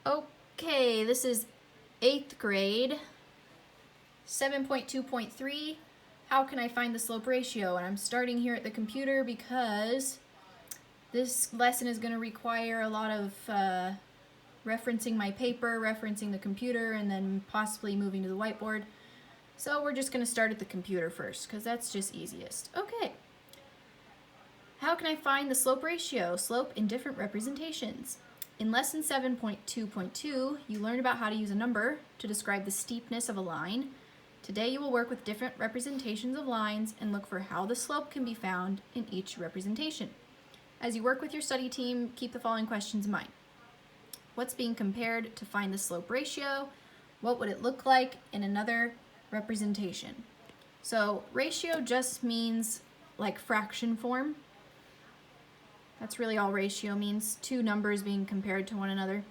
Okay, this is 8th grade, 7.2.3. How can I find the slope ratio? And I'm starting here at the computer because this lesson is going to require a lot of referencing my paper, referencing the computer, and then possibly moving to the whiteboard. So we're just going to start at the computer first because that's just easiest. Okay. How can I find the slope ratio? Slope in different representations. In lesson 7.2.2, you learned about how to use a number to describe the steepness of a line. Today you will work with different representations of lines and look for how the slope can be found in each representation. As you work with your study team, keep the following questions in mind. What's being compared to find the slope ratio? What would it look like in another representation? So ratio just means like fraction form. That's really all ratio means, two numbers being compared to one another.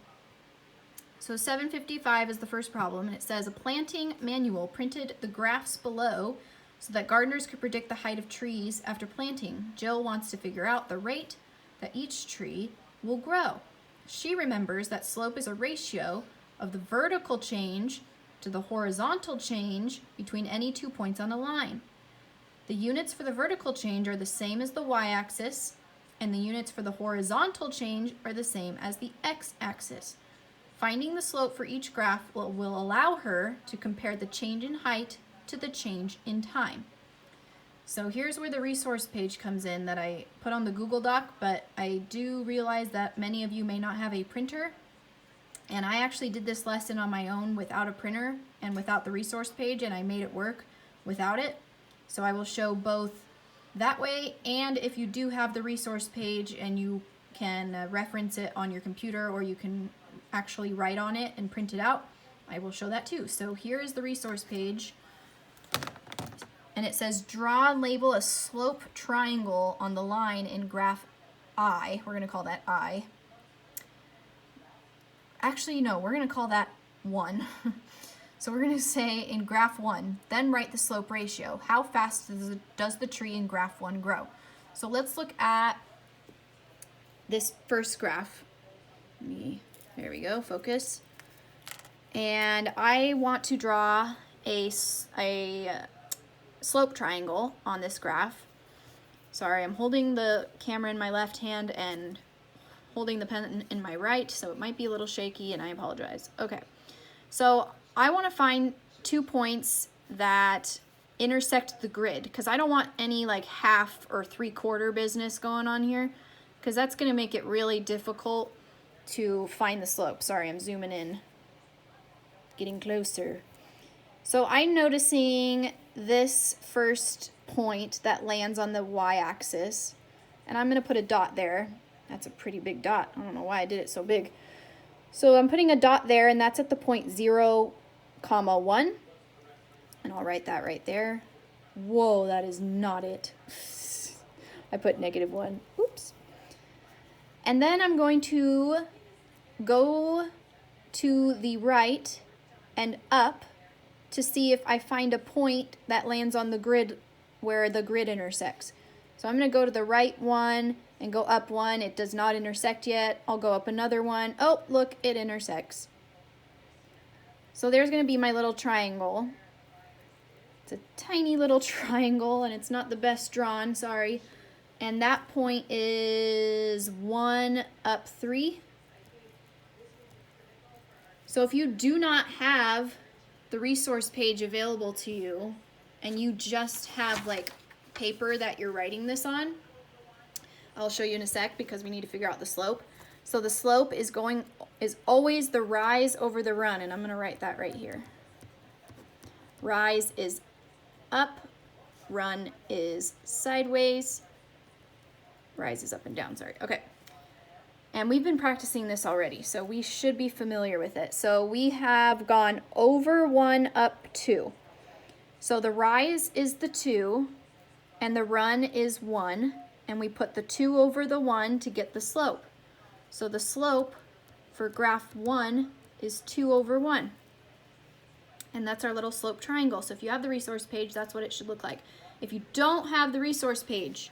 So 755 is the first problem, and it says a planting manual printed the graphs below so that gardeners could predict the height of trees after planting. Jill wants to figure out the rate that each tree will grow. She remembers that slope is a ratio of the vertical change to the horizontal change between any 2 points on a line. The units for the vertical change are the same as the y-axis, and the units for the horizontal change are the same as the x-axis. Finding the slope for each graph will allow her to compare the change in height to the change in time. So here's where the resource page comes in that I put on the Google Doc, but I do realize that many of you may not have a printer, and I actually did this lesson on my own without a printer and without the resource page, and I made it work without it. So I will show both that way, and if you do have the resource page and you can reference it on your computer, or you can actually write on it and print it out, I will show that too. So here is the resource page, and it says draw and label a slope triangle on the line in graph I. We're going to call that I. Actually, no, we're going to call that 1. So we're going to say in graph 1, then write the slope ratio. How fast does the tree in graph 1 grow? So let's look at this first graph. There we go, focus. And I want to draw a slope triangle on this graph. Sorry, I'm holding the camera in my left hand and holding the pen in my right, so it might be a little shaky, and I apologize. Okay, so I want to find 2 points that intersect the grid, because I don't want any like half or 3/4 business going on here, because that's going to make it really difficult to find the slope. Sorry, I'm zooming in, getting closer. So I'm noticing this first point that lands on the y-axis, and I'm going to put a dot there. That's a pretty big dot. I don't know why I did it so big. So I'm putting a dot there, and that's at the point 0, 1, and I'll write that right there. Whoa, that is not it. I put -1. Oops. And then I'm going to go to the right and up to see if I find a point that lands on the grid where the grid intersects. So I'm going to go to the right one and go up 1. It does not intersect yet. I'll go up another one. Oh, look, it intersects. So there's going to be my little triangle. It's a tiny little triangle, and it's not the best drawn, sorry. And that point is 1 up 3. So if you do not have the resource page available to you, and you just have like paper that you're writing this on, I'll show you in a sec because we need to figure out the slope. So the slope is always the rise over the run, and I'm going to write that right here. Rise is up, run is sideways, rise is up and down, sorry. Okay. And we've been practicing this already, so we should be familiar with it. So we have gone over 1 up 2. So the rise is the 2, and the run is 1, and we put the 2 over the 1 to get the slope. So the slope for graph 1 is 2 over 1. And that's our little slope triangle. So if you have the resource page, that's what it should look like. If you don't have the resource page,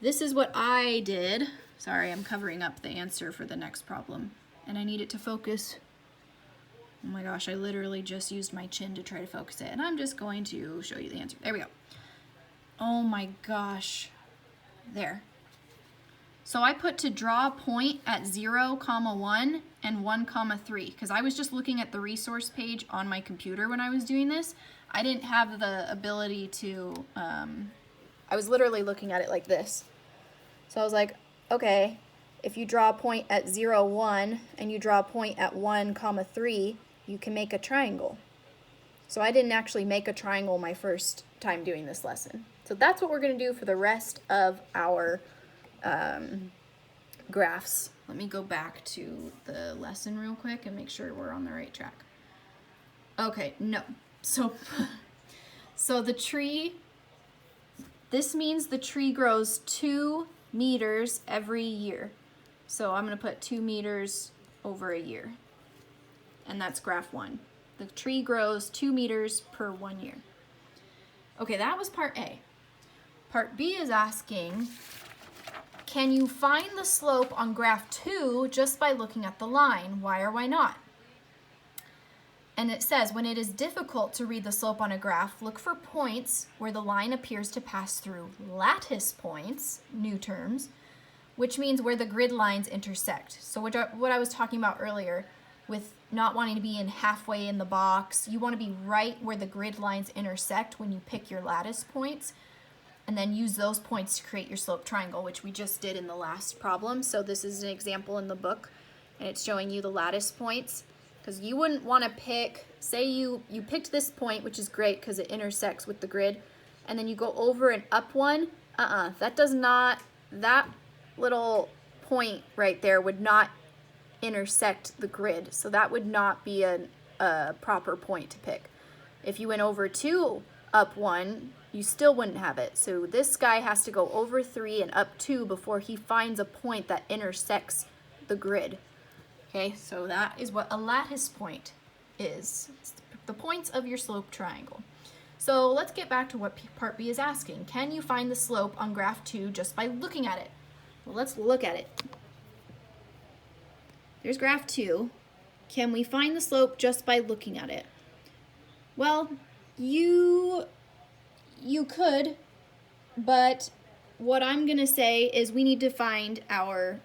this is what I did. Sorry, I'm covering up the answer for the next problem. and I need it to focus. Oh my gosh, I literally just used my chin to try to focus it, and I'm just going to show you the answer. There we go. Oh my gosh. There. So I put to draw a point at 0, 1 and 1, 3 because I was just looking at the resource page on my computer when I was doing this. I didn't have the ability to, I was literally looking at it like this. So I was like, okay, if you draw a point at 0, 1 and you draw a point at 1, 3, you can make a triangle. So I didn't actually make a triangle my first time doing this lesson. So that's what we're going to do for the rest of our graphs. Let me go back to the lesson real quick and make sure we're on the right track. Okay, no. So the tree, this means the tree grows 2 meters every year. So I'm going to put 2 meters over a year. And that's graph 1. The tree grows 2 meters per 1 year. Okay, that was part A. Part B is asking, can you find the slope on graph 2 just by looking at the line? Why or why not? And it says, when it is difficult to read the slope on a graph, look for points where the line appears to pass through lattice points, new terms, which means where the grid lines intersect. So what I was talking about earlier with not wanting to be in halfway in the box, you want to be right where the grid lines intersect when you pick your lattice points, and then use those points to create your slope triangle, which we just did in the last problem. So this is an example in the book, and it's showing you the lattice points, because you wouldn't want to pick, say you picked this point, which is great because it intersects with the grid, and then you go over and up one. That does not, that little point right there would not intersect the grid, so that would not be a proper point to pick. If you went over 2, up 1, you still wouldn't have it. So this guy has to go over 3 and up 2 before he finds a point that intersects the grid. Okay, so that is what a lattice point is. It's the points of your slope triangle. So let's get back to what part B is asking. Can you find the slope on graph 2 just by looking at it? Well, let's look at it. There's graph 2. Can we find the slope just by looking at it? Well, you could, but what I'm going to say is we need to find our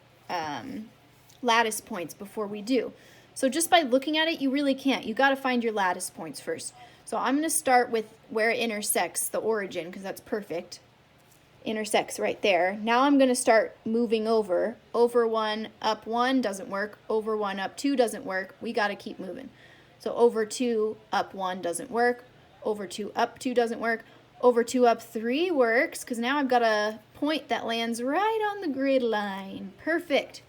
lattice points before we do. So just by looking at it, you really can't. You got to find your lattice points first. So I'm going to start with where it intersects the origin, because that's perfect. Intersects right there. Now I'm going to start moving over. Over 1, up 1 doesn't work. Over 1, up 2 doesn't work. We got to keep moving. So over 2, up 1 doesn't work. Over 2, up 2 doesn't work. Over 2, up 3 works, because now I've got a point that lands right on the grid line. Perfect.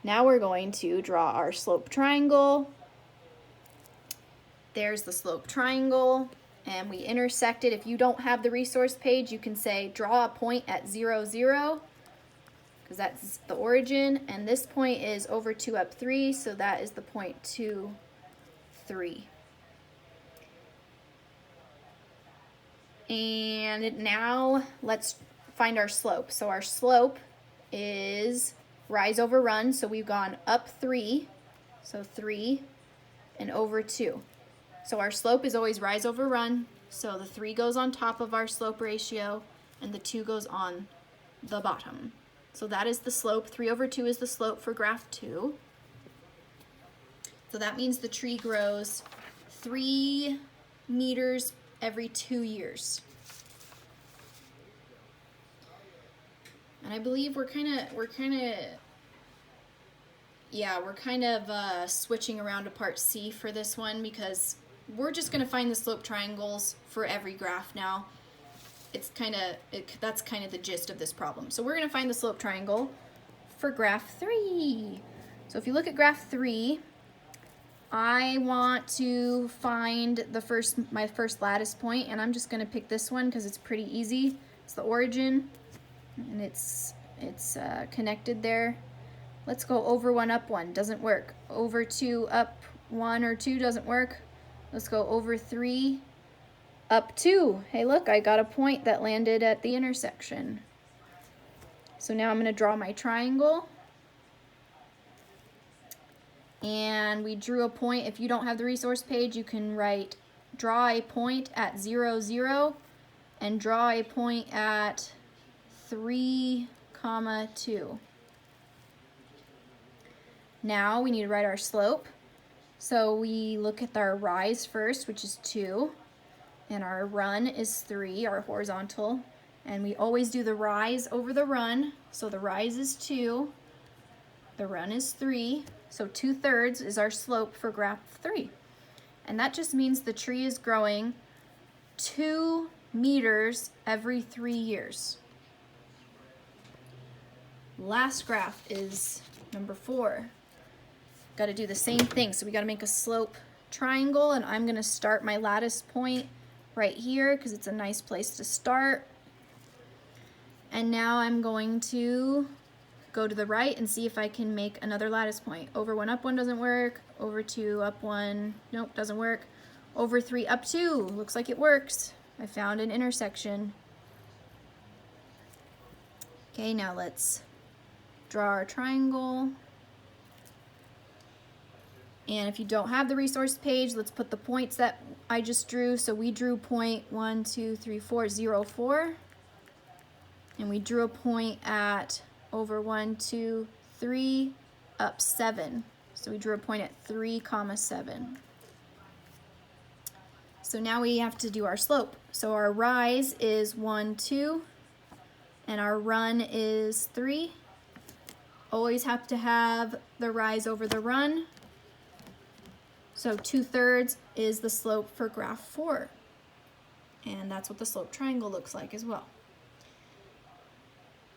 Now we're going to draw our slope triangle. There's the slope triangle, and we intersect it. If you don't have the resource page, you can say draw a point at 0, 0, because that's the origin, and this point is over 2, up 3, so that is the point 2, 3. And now let's find our slope. So our slope is rise over run, so we've gone up 3, so 3, and over 2. So our slope is always rise over run, so the 3 goes on top of our slope ratio, and the 2 goes on the bottom. So that is the slope. 3 over 2 is the slope for graph 2. So that means the tree grows 3 meters every 2 years. And I believe we're kind of switching around to part C for this one, because we're just going to find the slope triangles for every graph now. That's kind of the gist of this problem. So we're going to find the slope triangle for graph 3. So if you look at graph 3, I want to find my first lattice point, and I'm just going to pick this one because it's pretty easy. It's the origin, and it's connected there. Let's go over 1, up 1. Doesn't work. Over 2, up 1 or 2 doesn't work. Let's go over 3, up 2. Hey, look, I got a point that landed at the intersection. So now I'm going to draw my triangle. and we drew a point. If you don't have the resource page, you can write draw a point at 0, 0, and draw a point at 3, 2. Now we need to write our slope. So we look at our rise first, which is 2, and our run is 3, our horizontal. And we always do the rise over the run. So the rise is 2, the run is 3. So 2/3 is our slope for graph 3. And that just means the tree is growing 2 meters every 3 years. Last graph is number 4. Got to do the same thing. So we got to make a slope triangle, and I'm going to start my lattice point right here because it's a nice place to start. And now I'm going to go to the right and see if I can make another lattice point. Over 1, up 1 doesn't work. Over 2, up 1, nope, doesn't work. Over 3, up 2, looks like it works. I found an intersection. Okay, now let's draw our triangle. And if you don't have the resource page, let's put the points that I just drew. So we drew point 1, 2, 3, 4, 0, 4. And we drew a point at over 1, 2, 3, up 7. So we drew a point at 3, 7. So now we have to do our slope. So our rise is 1, 2, and our run is 3. Always have to have the rise over the run. So 2/3 is the slope for graph 4. And that's what the slope triangle looks like as well.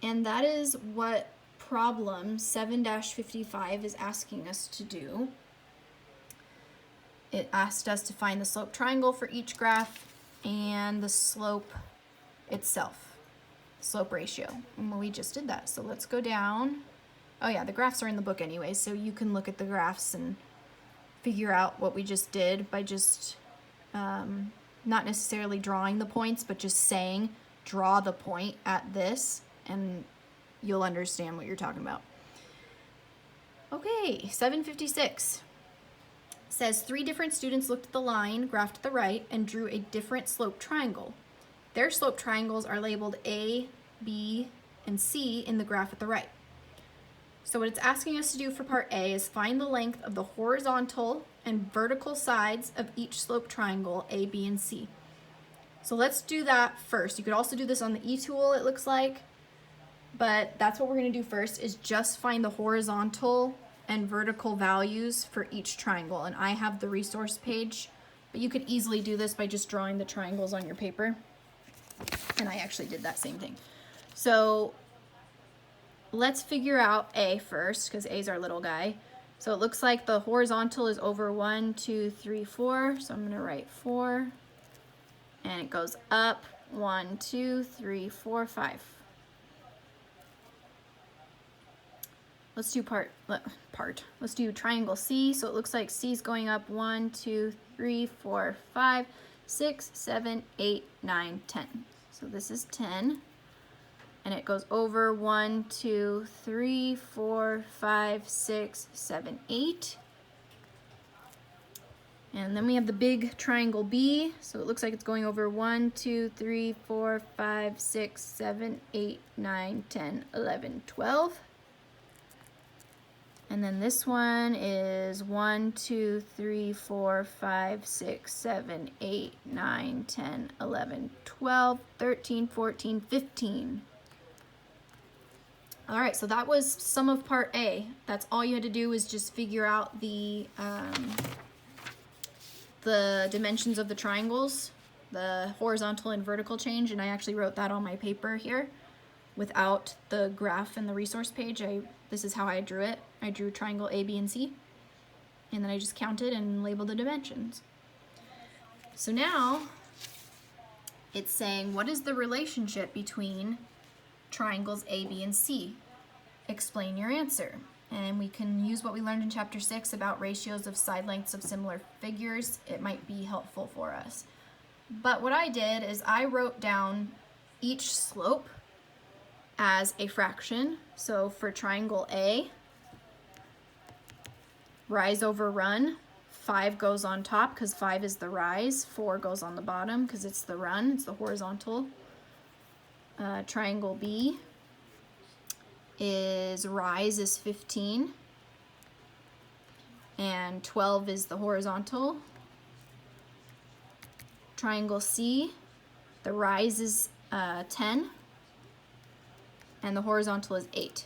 And that is what problem 7-55 is asking us to do. It asked us to find the slope triangle for each graph and the slope itself, slope ratio. And we just did that. So let's go down. Oh yeah, the graphs are in the book anyway, so you can look at the graphs and figure out what we just did by just not necessarily drawing the points, but just saying draw the point at this, and you'll understand what you're talking about. Okay, 756 says 3 different students looked at the line graphed to the right and drew a different slope triangle. Their slope triangles are labeled A, B, and C in the graph at the right. So what it's asking us to do for part A is find the length of the horizontal and vertical sides of each slope triangle A, B, and C. So let's do that first. You could also do this on the e-tool, it looks like, but that's what we're going to do first, is just find the horizontal and vertical values for each triangle. And I have the resource page, but you could easily do this by just drawing the triangles on your paper. And I actually did that same thing. So let's figure out A first, because A is our little guy. So it looks like the horizontal is over 1, 2, 3, 4. So I'm going to write 4. And it goes up 1, 2, 3, 4, 5. Let's do let's do triangle C. So it looks like C is going up 1, 2, 3, 4, 5, 6, 7, 8, 9, 10. So this is 10. And it goes over 1, 2, 3, 4, 5, 6, 7, 8. And then we have the big triangle B. So it looks like it's going over 1, 2, 3, 4, 5, 6, 7, 8, 9, 10, 11, 12. And then this one is 1, 2, 3, 4, 5, 6, 7, 8, 9, 10, 11, 12, 13, 14, 15. All right, so that was some of part A. That's all you had to do is just figure out the dimensions of the triangles, the horizontal and vertical change, and I actually wrote that on my paper here without the graph and the resource page. This is how I drew it. I drew triangle A, B, and C, and then I just counted and labeled the dimensions. So now it's saying, what is the relationship between triangles A, B, and C? Explain your answer. And we can use what we learned in chapter 6 about ratios of side lengths of similar figures. It might be helpful for us. But what I did is I wrote down each slope as a fraction. So for triangle A, rise over run. 5 goes on top because 5 is the rise. 4 goes on the bottom because it's the run. It's the horizontal. Triangle B is rise is 15. And 12 is the horizontal. Triangle C, the rise is 10. And the horizontal is 8.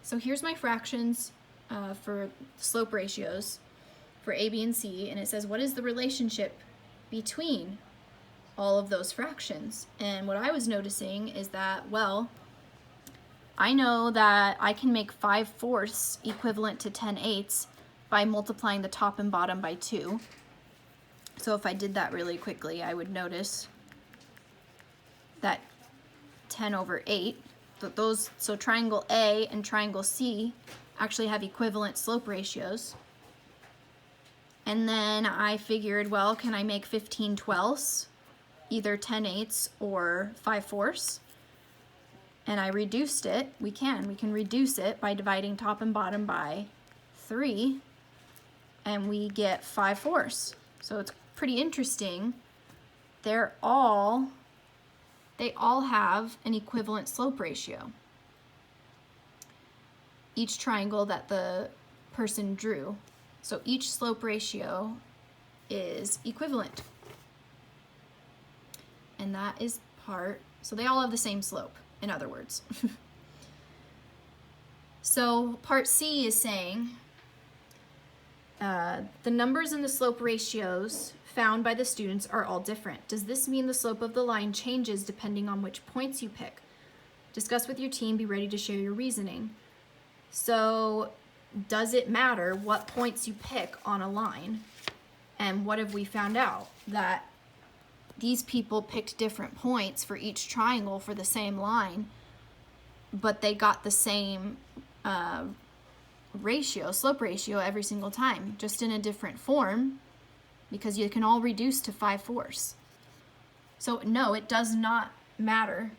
So here's my fractions for slope ratios for A, B, and C, and it says what is the relationship between all of those fractions? And what I was noticing is that, well, I know that I can make 5/4 equivalent to 10/8 by multiplying the top and bottom by 2. So if I did that really quickly, I would notice that 10/8, so triangle A and triangle C actually have equivalent slope ratios. And then I figured, well, can I make 15/12, either 10/8 or 5/4? And I reduced it. We can reduce it by dividing top and bottom by 3, and we get 5/4. So it's pretty interesting. They all have an equivalent slope ratio. Each triangle that the person drew. So each slope ratio is equivalent. And that is so they all have the same slope, in other words. So part C is saying the numbers in the slope ratios found by the students are all different. Does this mean the slope of the line changes depending on which points you pick? Discuss with your team, be ready to share your reasoning. So does it matter what points you pick on a line? And what have we found out? That these people picked different points for each triangle for the same line, but they got the same slope ratio every single time, just in a different form, because you can all reduce to 5/4. So no, it does not matter.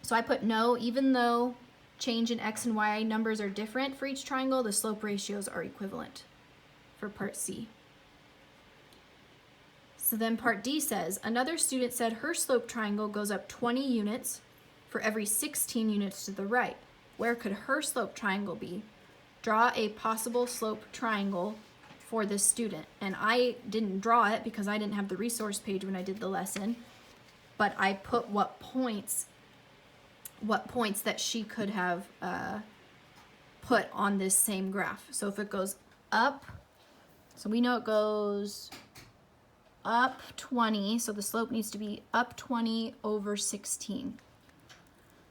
So I put no, even though change in X and Y numbers are different for each triangle, the slope ratios are equivalent for part C. So then part D says, another student said her slope triangle goes up 20 units for every 16 units to the right. Where could her slope triangle be? Draw a possible slope triangle for this student. And I didn't draw it because I didn't have the resource page when I did the lesson, but I put what points that she could have put on this same graph. So if it goes up, so we know it goes up 20, so the slope needs to be up 20 over 16.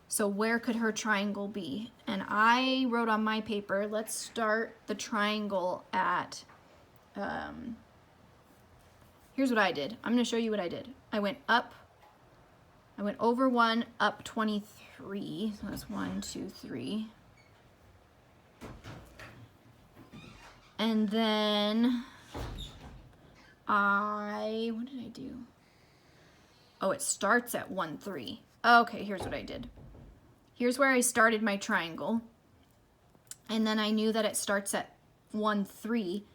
So where could her triangle be? And I wrote on my paper, let's start the triangle at, here's what I did. I'm gonna show you what I did. I went over 1, up 23, so that's 1, 2, 3. And then what did I do? Oh, it starts at 1, 3. Okay, here's what I did. Here's where I started my triangle. And then I knew that it starts at 1, 3,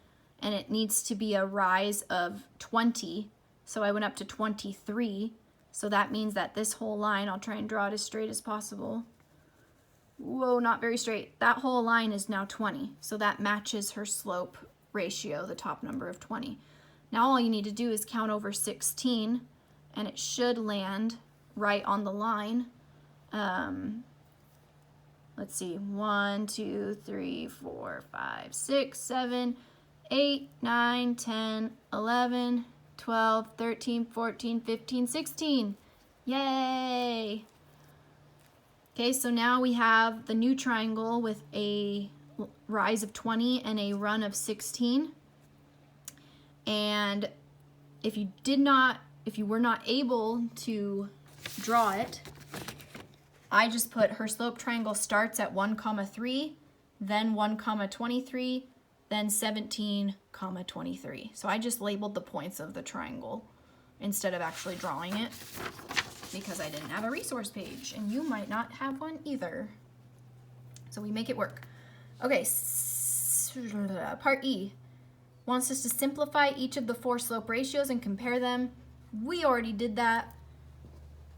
and it needs to be a rise of 20. So I went up to 23. So that means that this whole line, I'll try and draw it as straight as possible. Whoa, not very straight. That whole line is now 20. So that matches her slope ratio, the top number of 20. Now all you need to do is count over 16, and it should land right on the line. Let's see, 1, 2, 3, 4, 5, 6, 7, 8, 9, 10, 11, 12, 13, 14, 15, 16. Yay! Okay, so now we have the new triangle with a rise of 20 and a run of 16. And if you were not able to draw it, I just put her slope triangle starts at 1, 3, then 1, 23, then 17, 23. So I just labeled the points of the triangle instead of actually drawing it because I didn't have a resource page, and you might not have one either. So we make it work. Okay, Part E wants us to simplify each of the 4 slope ratios and compare them. We already did that.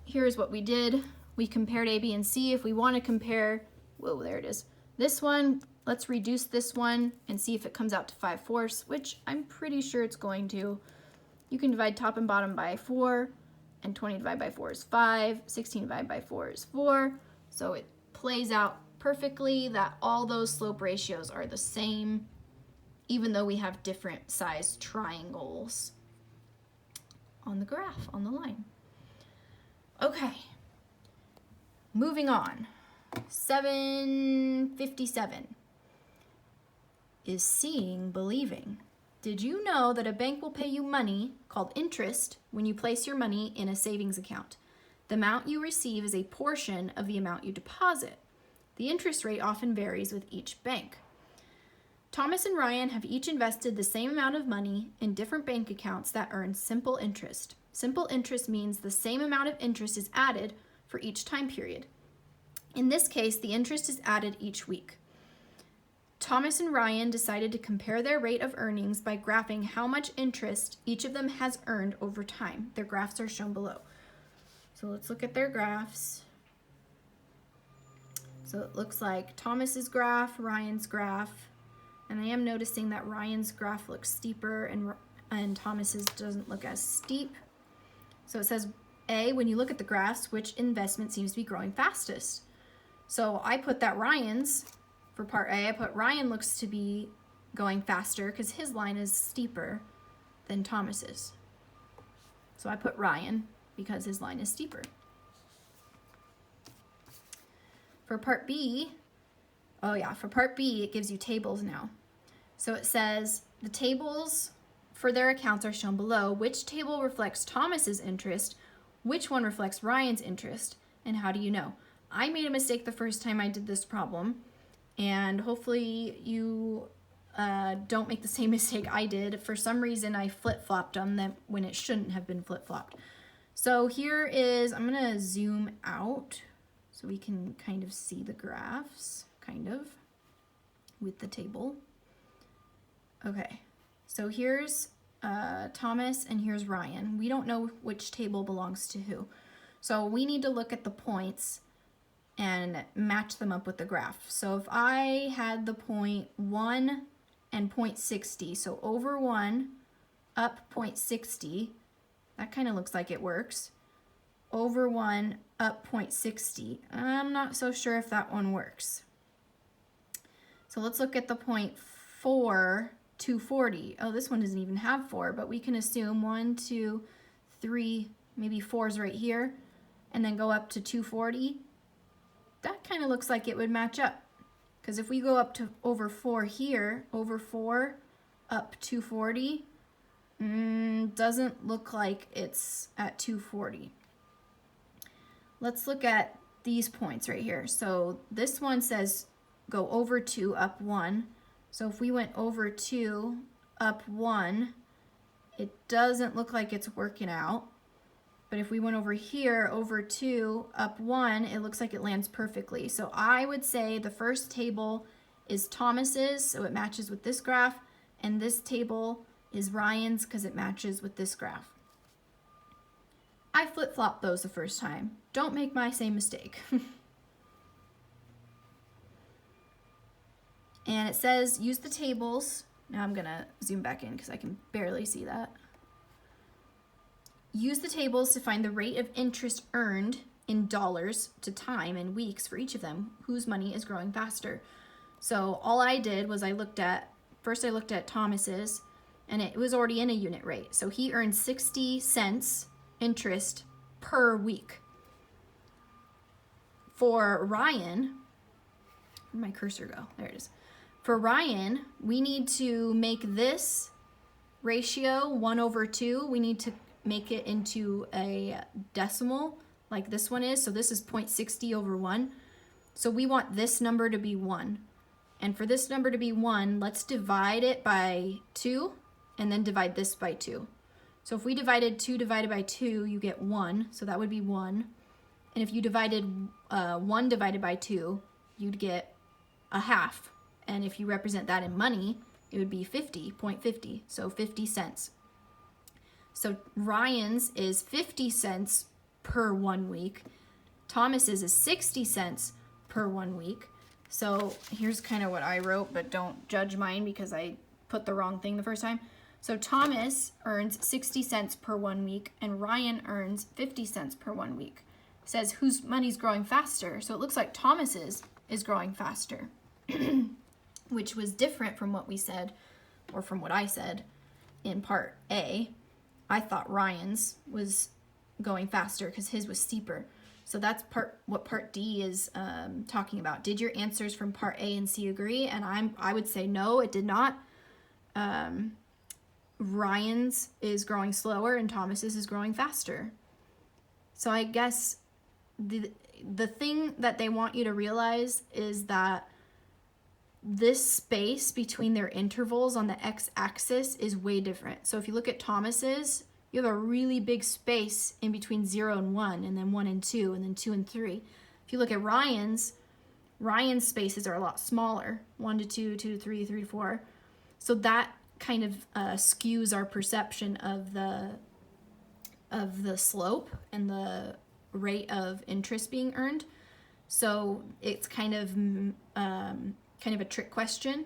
Here's what we did. We compared A, B, and C. If we want to compare, whoa, there it is. This one, let's reduce this one and see if it comes out to 5/4, which I'm pretty sure it's going to. You can divide top and bottom by 4, and 20 divided by 4 is 5, 16 divided by 4 is 4. So it plays out perfectly that all those slope ratios are the same, even though we have different sized triangles on the graph, on the line. Okay, moving on. 757 is seeing believing. Did you know that a bank will pay you money called interest when you place your money in a savings account? The amount you receive is a portion of the amount you deposit. The interest rate often varies with each bank. Thomas and Ryan have each invested the same amount of money in different bank accounts that earn simple interest. Simple interest means the same amount of interest is added for each time period. In this case, the interest is added each week. Thomas and Ryan decided to compare their rate of earnings by graphing how much interest each of them has earned over time. Their graphs are shown below. So let's look at their graphs. So it looks like Thomas's graph, Ryan's graph, and I am noticing that Ryan's graph looks steeper and Thomas's doesn't look as steep. So it says, A, when you look at the graphs, which investment seems to be growing fastest? So I put that Ryan's, for part A, I put Ryan looks to be going faster because his line is steeper than Thomas's. So I put Ryan because his line is steeper. For part B, for part B, it gives you tables now. So it says the tables for their accounts are shown below. Which table reflects Thomas's interest? Which one reflects Ryan's interest? And how do you know? I made a mistake the first time I did this problem, and hopefully you don't make the same mistake I did. For some reason, I flip-flopped on them when it shouldn't have been flip-flopped. So here is, I'm gonna zoom out so we can kind of see the graphs, with the table. Okay, so here's Thomas and here's Ryan. We don't know which table belongs to who. So we need to look at the points and match them up with the graph. So if I had the point 1 and point 60, so over 1, up point 60, that kind of looks like it works. Over 1, up point 60. I'm not so sure if that one works. So let's look at the point 4, 240. Oh, this one doesn't even have 4, but we can assume 1, 2, 3, maybe 4's right here, and then go up to 240. That kind of looks like it would match up. Because if we go up to over 4 here, over 4, up 240, doesn't look like it's at 240. Let's look at these points right here. So this one says go over 2, up 1. So if we went over 2, up 1, it doesn't look like it's working out. But if we went over here, over 2, up 1, it looks like it lands perfectly. So I would say the first table is Thomas's, so it matches with this graph, and this table is Ryan's because it matches with this graph. I flip-flopped those the first time. Don't make my same mistake. And it says use the tables. Now I'm gonna zoom back in because I can barely see that. Use the tables to find the rate of interest earned in dollars to time and weeks for each of them, whose money is growing faster. So all I did was first I looked at Thomas's, and it was already in a unit rate. So he earned 60 cents interest per week. For Ryan, where'd my cursor go? There it is. For Ryan, we need to make this ratio 1/2. We need to make it into a decimal like this one is. So this is 0.60 over 1. So we want this number to be 1. And for this number to be 1, let's divide it by 2 and then divide this by 2. So if we divided 2 divided by 2, you get 1. So that would be 1. And if you divided 1 divided by 2, you'd get a half. And if you represent that in money, it would be 50.50, so 50 cents. So Ryan's is 50 cents per 1 week. Thomas's is 60 cents per 1 week. So here's kind of what I wrote, but don't judge mine because I put the wrong thing the first time. So Thomas earns 60 cents per 1 week, and Ryan earns 50 cents per 1 week. It says whose money's growing faster. So it looks like Thomas's is growing faster, which was different from what we said, or from what I said in part A. I thought Ryan's was going faster because his was steeper. So that's what part D is talking about. Did your answers from part A and C agree? And I would say no, it did not. Ryan's is growing slower and Thomas's is growing faster. So I guess the thing that they want you to realize is that this space between their intervals on the x-axis is way different. So if you look at Thomas's, you have a really big space in between 0 and 1, and then 1 and 2, and then 2 and 3. If you look at Ryan's spaces are a lot smaller, 1 to 2, 2 to 3, 3 to 4. So that kind of skews our perception of the slope and the rate of interest being earned. So it's kind of a trick question.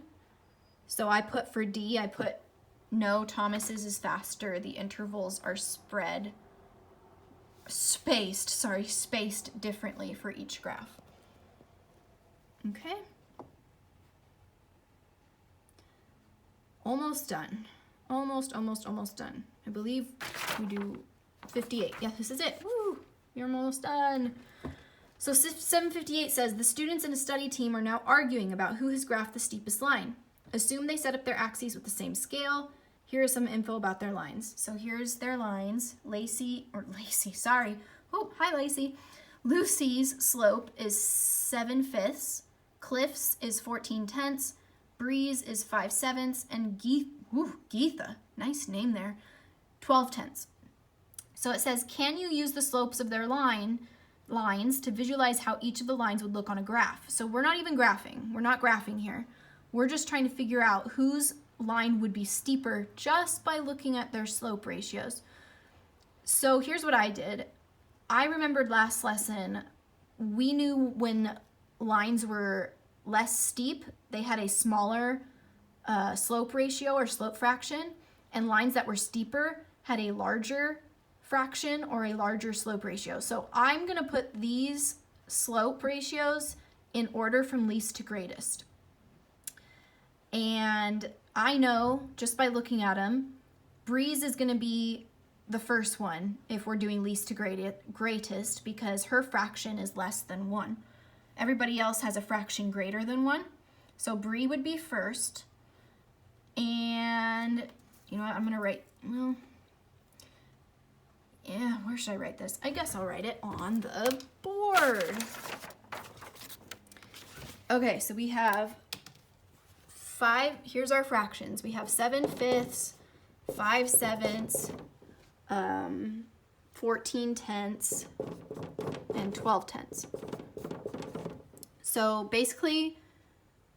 So I put for D, no, Thomas's is faster. The intervals are spaced differently for each graph. Okay. Almost done. Almost done. I believe we do 58. Yeah, this is it. Woo! You're almost done. So 758 says, the students in a study team are now arguing about who has graphed the steepest line. Assume they set up their axes with the same scale. Here is some info about their lines. So here's their lines. Lacey, sorry. Oh, hi Lacey. Lucy's slope is 7/5. Cliff's is 14/10. Bree's is 5/7, and Geetha, nice name there, 12/10. So it says, can you use the slopes of their lines to visualize how each of the lines would look on a graph? So we're not even graphing. We're not graphing here. We're just trying to figure out whose line would be steeper just by looking at their slope ratios. So here's what I did. I remembered last lesson, we knew when lines were less steep, they had a smaller slope ratio or slope fraction, and lines that were steeper had a larger fraction or a larger slope ratio. So I'm going to put these slope ratios in order from least to greatest. And I know just by looking at them, Bree's is going to be the first one if we're doing least to greatest because her fraction is less than 1. Everybody else has a fraction greater than 1. So Bree would be first. And you know what, I'm going to write, well, yeah, where should I write this? I guess I'll write it on the board. Okay, so we have 5, here's our fractions. We have 7/5, 5/7, 14/10, and 12/10. So basically,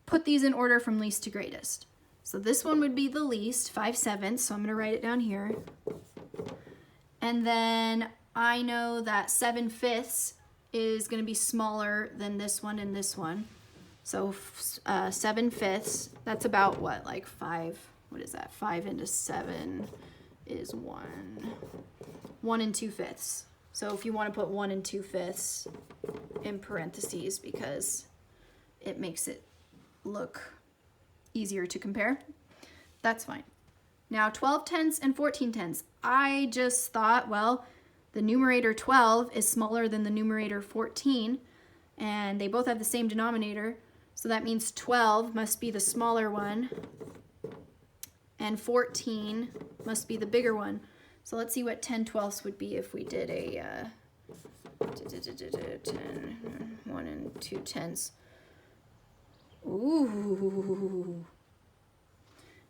put these in order from least to greatest. So this one would be the least, 5/7, so I'm going to write it down here. And then I know that 7/5 is going to be smaller than this one and this one. So 7/5, that's about what, like 5, what is that? 5 into 7 is 1. 1 2/5. So if you want to put 1 2/5 in parentheses because it makes it look easier to compare, that's fine. Now 12/10 and 14/10. I just thought, well, the numerator 12 is smaller than the numerator 14, and they both have the same denominator, so that means 12 must be the smaller one, and 14 must be the bigger one. So let's see what 10/12 would be if we did a 1 2/10. Ooh.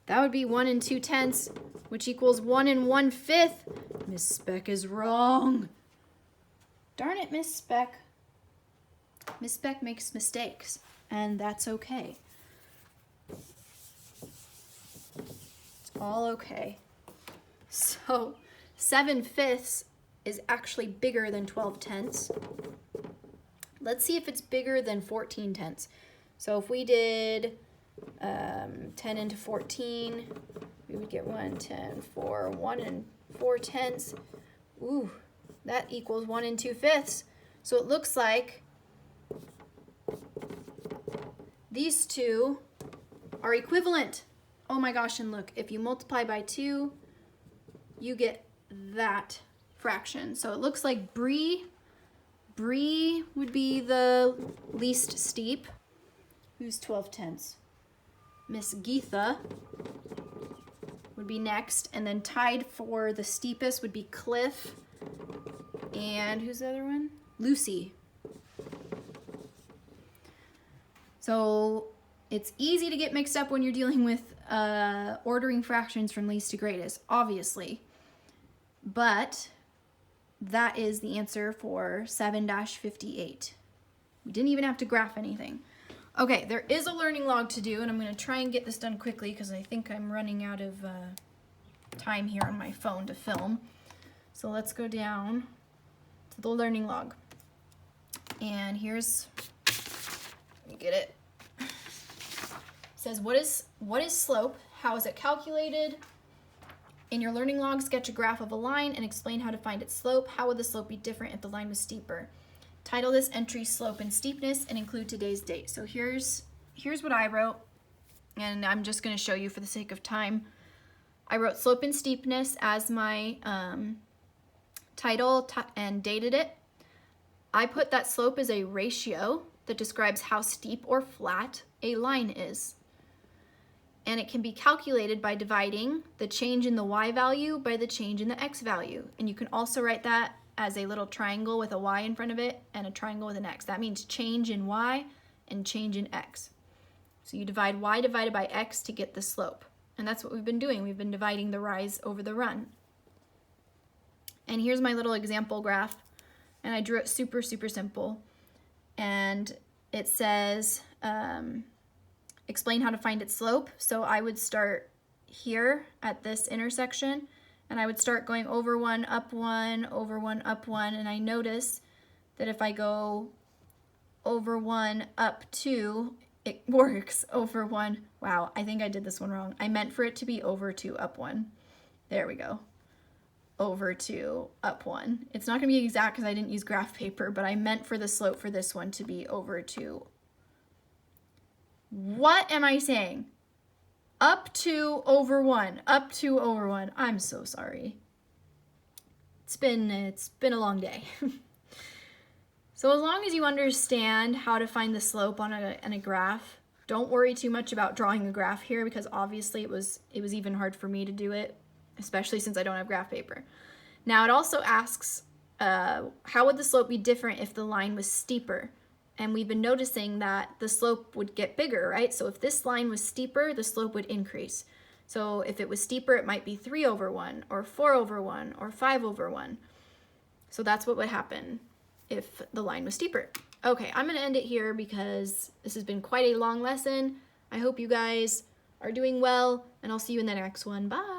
That would be 1 2/10, which equals 1 1/5. Miss Speck is wrong. Darn it, Miss Speck. Miss Speck makes mistakes, and that's okay. all okay. So 7/5 is actually bigger than 12/10. Let's see if it's bigger than 14/10. So if we did 10 into 14, we would get 1, 10, 4, 1 and 4/10. Ooh, that equals 1 and 2/5. So it looks like these two are equivalent. Oh my gosh, and look, if you multiply by 2, you get that fraction. So it looks like Bree would be the least steep. Who's 12/10? Miss Geetha would be next, and then tied for the steepest would be Cliff. And who's the other one? Lucy. So it's easy to get mixed up when you're dealing with ordering fractions from least to greatest, obviously. But that is the answer for 7-58. We didn't even have to graph anything. Okay, there is a learning log to do, and I'm going to try and get this done quickly because I think I'm running out of time here on my phone to film. So let's go down to the learning log. And here's, let me get it. It says, what is slope? How is it calculated? In your learning log, sketch a graph of a line and explain how to find its slope. How would the slope be different if the line was steeper? Title this entry Slope and Steepness and include today's date. So here's what I wrote, and I'm just going to show you for the sake of time. I wrote Slope and Steepness as my title and dated it. I put that slope as a ratio that describes how steep or flat a line is. And it can be calculated by dividing the change in the y value by the change in the x value. And you can also write that as a little triangle with a y in front of it and a triangle with an x. That means change in y and change in x. So you divide y divided by x to get the slope. And that's what we've been doing. We've been dividing the rise over the run. And here's my little example graph. And I drew it super, super simple. And it says, explain how to find its slope. So I would start here at this intersection, and I would start going over 1, up 1, over 1, up 1, and I notice that if I go over 1, up 2, it works. Over 1, wow, I think I did this one wrong. I meant for it to be over 2, up 1. There we go. Over 2, up 1. It's not going to be exact because I didn't use graph paper, but I meant for the slope for this one to be over 2. What am I saying? Up 2 over 1. Up 2 over 1. I'm so sorry. It's been a long day. So as long as you understand how to find the slope on a graph, don't worry too much about drawing a graph here because obviously it was even hard for me to do it, especially since I don't have graph paper. Now it also asks, how would the slope be different if the line was steeper? And we've been noticing that the slope would get bigger, right? So if this line was steeper, the slope would increase. So if it was steeper, it might be 3 over 1, or 4 over 1, or 5 over 1. So that's what would happen if the line was steeper. Okay, I'm gonna end it here because this has been quite a long lesson. I hope you guys are doing well, and I'll see you in the next one. Bye.